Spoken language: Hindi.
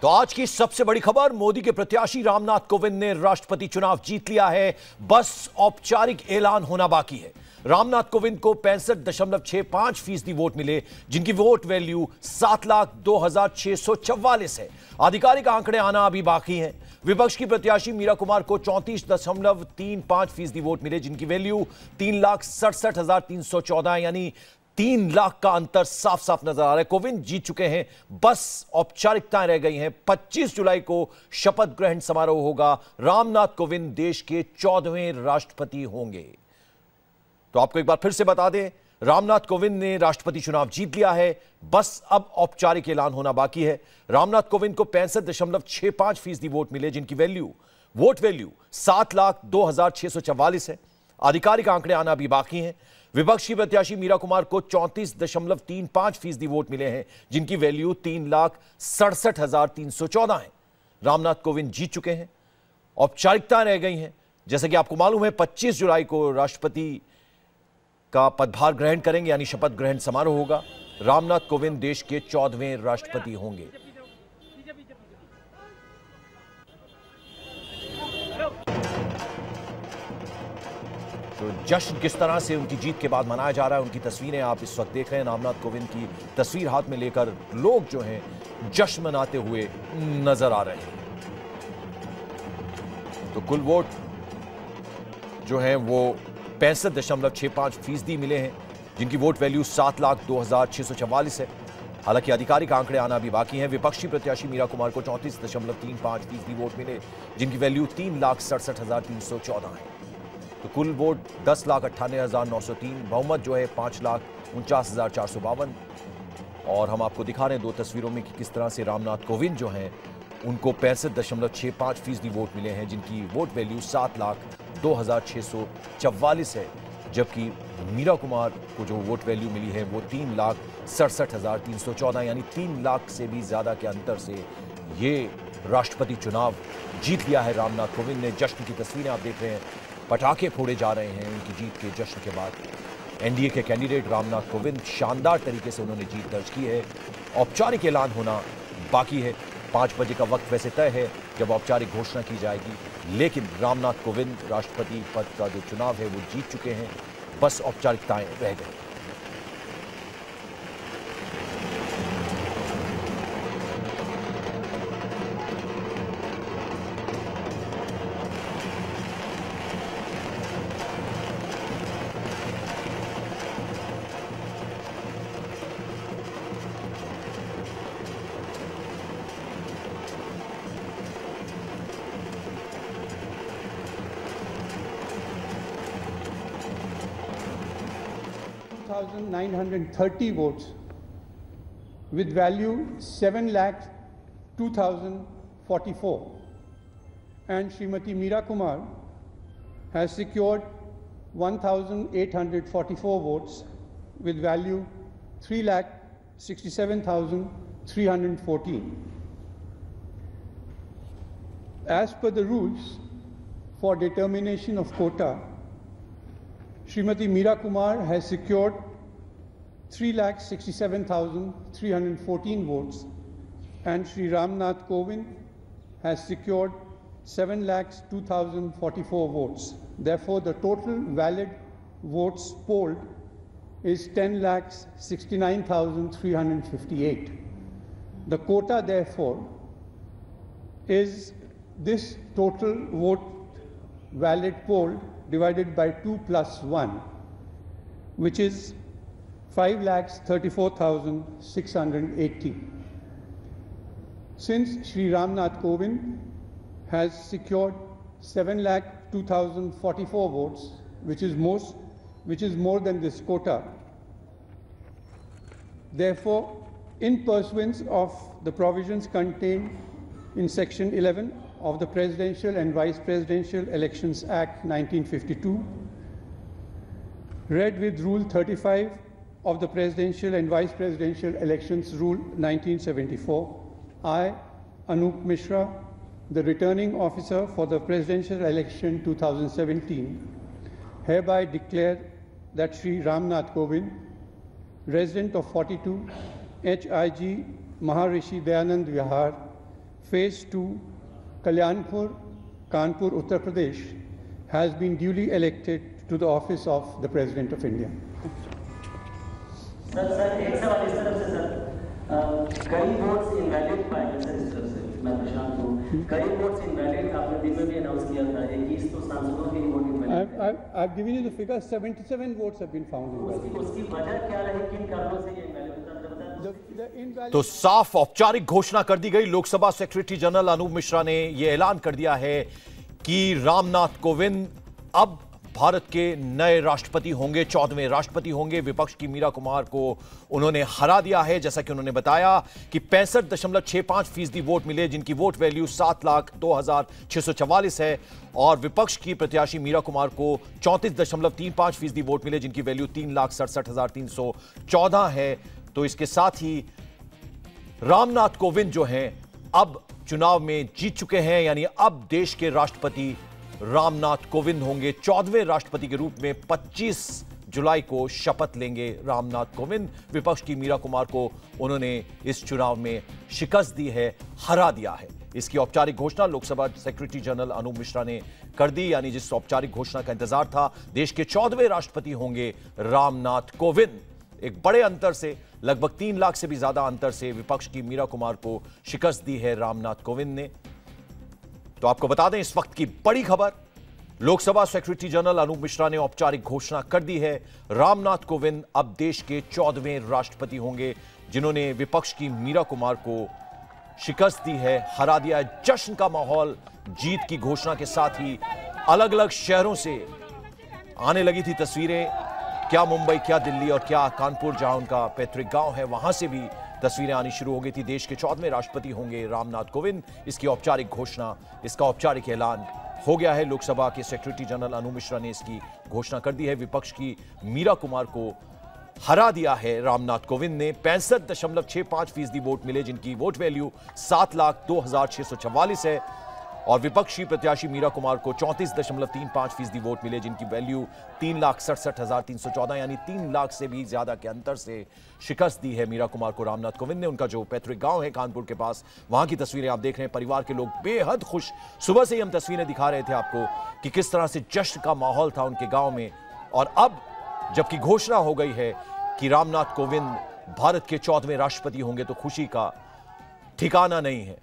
तो आज की सबसे बड़ी खबर, मोदी के प्रत्याशी रामनाथ कोविंद ने राष्ट्रपति चुनाव जीत लिया है। बस औपचारिक ऐलान होना बाकी है। रामनाथ कोविंद को 65.65% वोट मिले, जिनकी वोट वैल्यू 7,02,644 है। आधिकारिक आंकड़े आना अभी बाकी हैं। विपक्ष की प्रत्याशी मीरा कुमार को 34.35% वोट मिले, जिनकी वैल्यू 3,67,314 यानी 3 लाख का अंतर साफ साफ नजर आ रहा है। कोविंद जीत चुके हैं, बस औपचारिकताएं रह गई हैं। 25 जुलाई को शपथ ग्रहण समारोह होगा। रामनाथ कोविंद देश के 14वें राष्ट्रपति होंगे। तो आपको एक बार फिर से बता दें, रामनाथ कोविंद ने राष्ट्रपति चुनाव जीत लिया है, बस अब औपचारिक ऐलान होना बाकी है। रामनाथ कोविंद को 65.65% वोट मिले, जिनकी वोट वैल्यू 7,02,644 है। आधिकारिक आंकड़े आना भी बाकी हैं। विपक्ष की प्रत्याशी मीरा कुमार को 34.35% वोट मिले हैं, जिनकी वैल्यू 3,67,314 है। रामनाथ कोविंद जीत चुके हैं, औपचारिकताएं रह गई हैं। जैसे कि आपको मालूम है, 25 जुलाई को राष्ट्रपति का पदभार ग्रहण करेंगे, यानी शपथ ग्रहण समारोह होगा। रामनाथ कोविंद देश के 14वें राष्ट्रपति होंगे। तो जश्न किस तरह से उनकी जीत के बाद मनाया जा रहा है, उनकी तस्वीरें आप इस वक्त देख रहे हैं। रामनाथ कोविंद की तस्वीर हाथ में लेकर लोग जो हैं जश्न मनाते हुए नजर आ रहे हैं। तो कुल वोट जो है वो 65.65% मिले हैं, जिनकी वोट वैल्यू 7,02,644 है। हालांकि आधिकारिक आंकड़े आना भी बाकी हैं। विपक्षी प्रत्याशी मीरा कुमार को 34.35% वोट मिले, जिनकी वैल्यू 3,67,314 है। तो कुल वोट 10,98,903, बहुमत जो है 5,49,452। और हम आपको दिखा रहे हैं दो तस्वीरों में कि किस तरह से रामनाथ कोविंद जो हैं उनको 65.65% वोट मिले हैं, जिनकी वोट वैल्यू 7,02,644 है। जबकि मीरा कुमार को जो वोट वैल्यू मिली है वो 3,67,314 यानी 3 लाख से भी ज्यादा के अंतर से ये राष्ट्रपति चुनाव जीत लिया है रामनाथ कोविंद ने। जश्न की तस्वीरें आप देख रहे हैं, पटाखे फोड़े जा रहे हैं उनकी जीत के जश्न के बाद। एनडीए के कैंडिडेट रामनाथ कोविंद शानदार तरीके से उन्होंने जीत दर्ज की है। औपचारिक ऐलान होना बाकी है। 5 बजे का वक्त वैसे तय है जब औपचारिक घोषणा की जाएगी, लेकिन रामनाथ कोविंद राष्ट्रपति पद का जो चुनाव है वो जीत चुके हैं, बस औपचारिकताएं रह गई। 2,930 votes with value 7,02,044, and Srimati Meera Kumar has secured 1,844 votes with value 3,67,314. As per the rules for determination of quota, Srimati Meera Kumar has secured 3,67,314 votes, and Sri Ramnath Kovind has secured 7,02,044 votes. Therefore, the total valid votes polled is 10,69,358. The quota, therefore, is this total vote valid polled divided by 2 plus 1, which is 5,34,680. Since Sri Ramnath Kovind has secured 7,02,044 votes, which is more than this quota, therefore, in pursuance of the provisions contained in Section 11 of the Presidential and Vice Presidential Elections Act 1952, read with Rule 35 of the Presidential and Vice Presidential Elections Rule 1974, I, Anup Mishra, the Returning Officer for the Presidential Election 2017, hereby declare that Sri Ramnath Kovind, resident of 42 HIG Maharishi Dayanand Vihar, Phase 2, Kalyanpur, Kanpur, Uttar Pradesh, has been duly elected to the office of the President of India. Sir एक सवाल इस तरफ से सर, कई वोट्स इनवैलिड पाए गए सर इस तरफ से, मैं प्रशांत हूँ, कई वोट्स इनवैलिड आपने दिन में भी अनाउंस किया था, 21 तो सांसदों के vote invalid. I've given you the figure, 77 votes have been found invalid. उसकी वजह क्या रही, किन कारणों से ये इनवैलिड होता? तो साफ औपचारिक घोषणा कर दी गई। लोकसभा सेक्रेटरी जनरल अनूप मिश्रा ने यह ऐलान कर दिया है कि रामनाथ कोविंद अब भारत के नए राष्ट्रपति होंगे, 14वें राष्ट्रपति होंगे। विपक्ष की मीरा कुमार को उन्होंने हरा दिया है। जैसा कि उन्होंने बताया कि 65.65% वोट मिले, जिनकी वोट वैल्यू 7,02,644 है, और विपक्ष की प्रत्याशी मीरा कुमार को 34.35% वोट मिले, जिनकी वैल्यू 3,67,314 है। तो इसके साथ ही रामनाथ कोविंद जो हैं अब चुनाव में जीत चुके हैं, यानी अब देश के राष्ट्रपति रामनाथ कोविंद होंगे। 14वें राष्ट्रपति के रूप में 25 जुलाई को शपथ लेंगे रामनाथ कोविंद। विपक्ष की मीरा कुमार को उन्होंने इस चुनाव में शिकस्त दी है, हरा दिया है। इसकी औपचारिक घोषणा लोकसभा सेक्रेटरी जनरल अनूप मिश्रा ने कर दी, यानी जिस औपचारिक घोषणा का इंतजार था। देश के 14वें राष्ट्रपति होंगे रामनाथ कोविंद। एक बड़े अंतर से, लगभग 3 लाख से भी ज्यादा अंतर से विपक्ष की मीरा कुमार को शिकस्त दी है रामनाथ कोविंद ने। तो आपको बता दें इस वक्त की बड़ी खबर, लोकसभा सेक्रेटरी जनरल अनूप मिश्रा ने औपचारिक घोषणा कर दी है, रामनाथ कोविंद अब देश के 14वें राष्ट्रपति होंगे, जिन्होंने विपक्ष की मीरा कुमार को शिकस्त दी है, हरा दिया है। जश्न का माहौल जीत की घोषणा के साथ ही अलग अलग शहरों से आने लगी थी तस्वीरें, क्या मुंबई, क्या दिल्ली और क्या कानपुर, जहां उनका पैतृक गांव है, वहां से भी तस्वीरें आनी शुरू हो गई थी। देश के 14वें राष्ट्रपति होंगे रामनाथ कोविंद। इसकी औपचारिक घोषणा, इसका औपचारिक ऐलान हो गया है। लोकसभा के सेक्रेटरी जनरल अनूप मिश्रा ने इसकी घोषणा कर दी है। विपक्ष की मीरा कुमार को हरा दिया है रामनाथ कोविंद ने। 65.65% वोट मिले, जिनकी वोट वैल्यू 7,02,644 है, और विपक्षी प्रत्याशी मीरा कुमार को 34.35% वोट मिले, जिनकी वैल्यू 3,67,314, यानी 3 लाख से भी ज्यादा के अंतर से शिकस्त दी है मीरा कुमार को रामनाथ कोविंद ने। उनका जो पैतृक गांव है कानपुर के पास, वहां की तस्वीरें आप देख रहे हैं। परिवार के लोग बेहद खुश, सुबह से ही हम तस्वीरें दिखा रहे थे आपको कि किस तरह से जश्न का माहौल था उनके गांव में। और अब जबकि घोषणा हो गई है कि रामनाथ कोविंद भारत के 14वें राष्ट्रपति होंगे, तो खुशी का ठिकाना नहीं है।